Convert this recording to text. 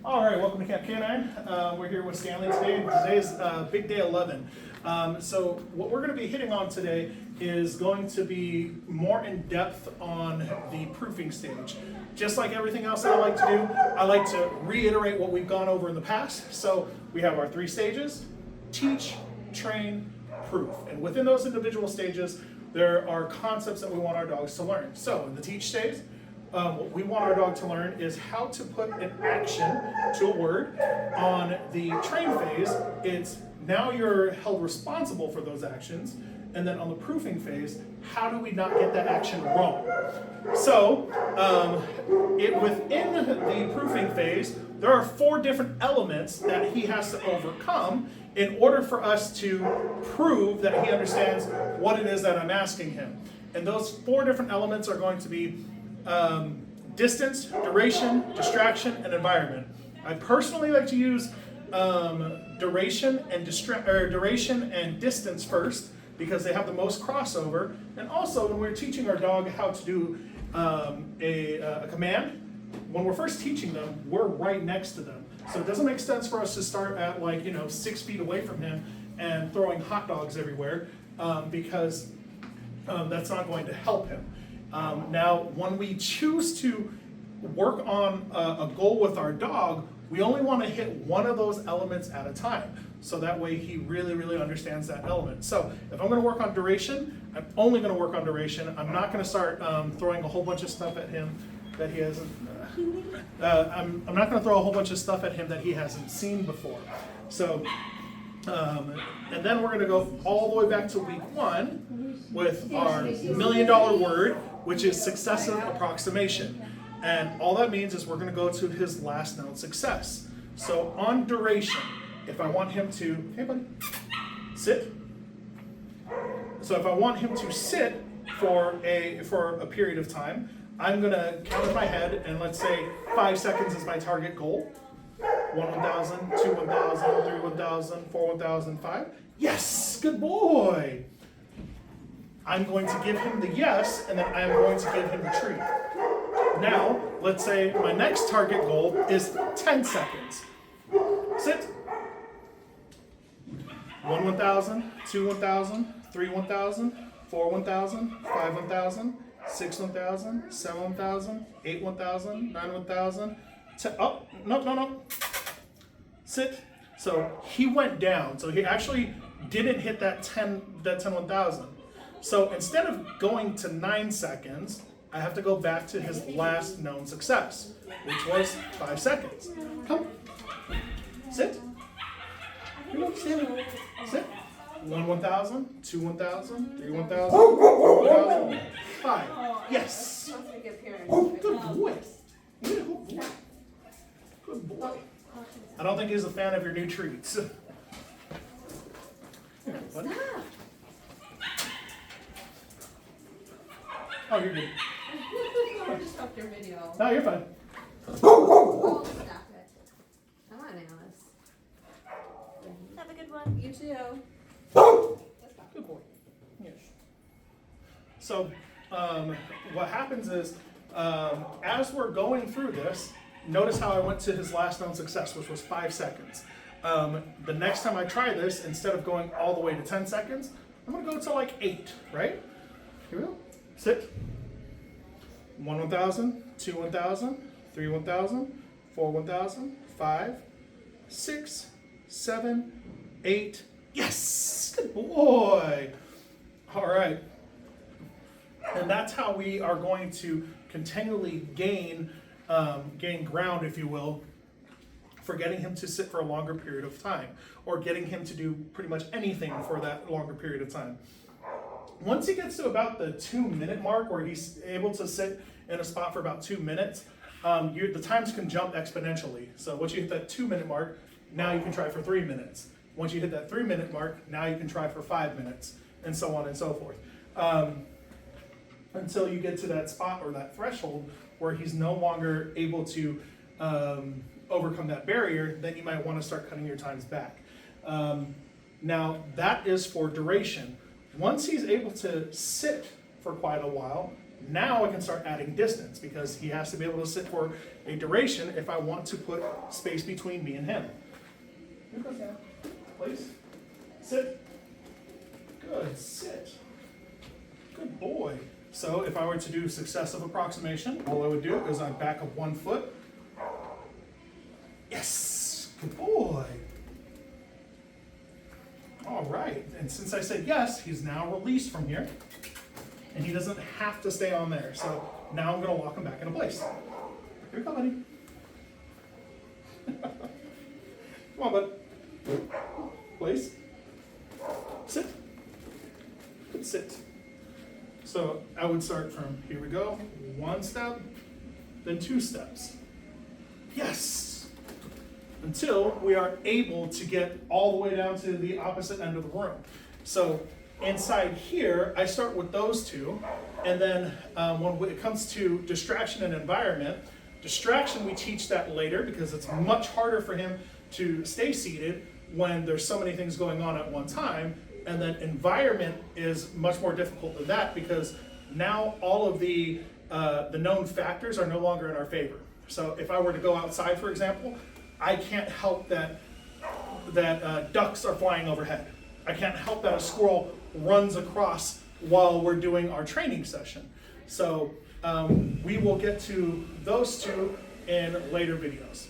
All right, welcome to Camp Canine. We're here with Stanley today. Today's big day 11. So what we're going to be hitting on today is going to be more in depth on the proofing stage. Just like everything else that I like to do, I like to reiterate what we've gone over in the past. So we have our 3 stages: teach, train, proof. And within those individual stages, there are concepts that we want our dogs to learn. So in the teach stage, what we want our dog to learn is how to put an action to a word. On the train phase, it's now you're held responsible for those actions. And then on the proofing phase, how do we not get that action wrong? So within the proofing phase, there are 4 different elements that he has to overcome in order for us to prove that he understands what it is that I'm asking him. And those 4 different elements are going to be distance, duration, distraction, and environment. I personally like to use duration and distance first because they have the most crossover. And also, when we're teaching our dog how to do a command, when we're first teaching them, we're right next to them. So it doesn't make sense for us to start at 6 feet away from him and throwing hot dogs everywhere because that's not going to help him. Now, when we choose to work on a goal with our dog, we only want to hit one of those elements at a time. So that way he really, really understands that element. So if I'm going to work on duration, I'm only going to work on duration. I'm not going to start throwing a whole bunch of stuff at him that he hasn't. I'm not going to throw a whole bunch of stuff at him that he hasn't seen before. So, and then we're going to go all the way back to week 1 with our $1 million word, which is successive approximation. And all that means is we're going to go to his last known success. So on duration, if I want him to, hey buddy, sit. So if I want him to sit for a period of time, I'm going to count in my head, and let's say 5 seconds is my target goal. 1 1,000, 2 1,000, 3 1,000, 4 1,000, 5. Yes, good boy. I'm going to give him the yes, and then I'm going to give him the treat. Now, let's say my next target goal is 10 seconds. Sit. 1 1,000, 2 1,000, 3 1,000, 4 1,000, 5 1,000, 6 1,000, 7 1,000, 8 1,000, 9 1,000. Oh, no. Sit. So he went down. So he actually didn't hit that 10 1,000. So instead of going to 9 seconds, I have to go back to his last known success, which was 5 seconds. Come. Sit. Sit. 1 1,000, 2 1,000, 3 1,000, 4 1,000, 5. Yes. Good boy. Good boy. I don't think he's a fan of your new treats. Here, buddy. Oh, you're good. I just stopped your video. No, you're fine. Oh, stop it. Come on, Alice. Have a good one. You too. Good boy. Yes. So, what happens is, as we're going through this, notice how I went to his last known success, which was 5 seconds. The next time I try this, instead of going all the way to 10 seconds, I'm going to go to 8, right? Here we go. Sit. 1 1,000, 2 1,000, 3 1,000, 4 1,000, 5, 6, 7, 8. Yes! Good boy! All right. And that's how we are going to continually gain ground, if you will, for getting him to sit for a longer period of time, or getting him to do pretty much anything for that longer period of time. Once he gets to about the 2-minute mark, where he's able to sit in a spot for about 2 minutes, the times can jump exponentially. So once you hit that 2-minute mark, now you can try for 3 minutes. Once you hit that 3-minute mark, now you can try for 5 minutes, and so on and so forth. Until you get to that spot or that threshold where he's no longer able to overcome that barrier, then you might want to start cutting your times back. Now, that is for duration. Once he's able to sit for quite a while, Now I can start adding distance because he has to be able to sit for a duration if I want to put space between me and him. Here goes now. Place. Sit. Good. Sit. Good boy. So if I were to do successive approximation, all I would do is I'd back up 1 foot. Yes. Good boy. All right. And since I said yes, he's now released from here. And he doesn't have to stay on there. So now I'm going to lock him back into place. Here we go, buddy. Come on, bud. Place. Sit. Good sit. So I would start from, here we go, 1 step, then 2 steps. Yes! Until we are able to get all the way down to the opposite end of the room. So inside here, I start with those 2, and then when it comes to distraction and environment, distraction we teach that later because it's much harder for him to stay seated when there's so many things going on at one time, and then environment is much more difficult than that because now all of the known factors are no longer in our favor. So if I were to go outside, for example, I can't help that ducks are flying overhead. I can't help that a squirrel runs across while we're doing our training session. So we will get to those 2 in later videos.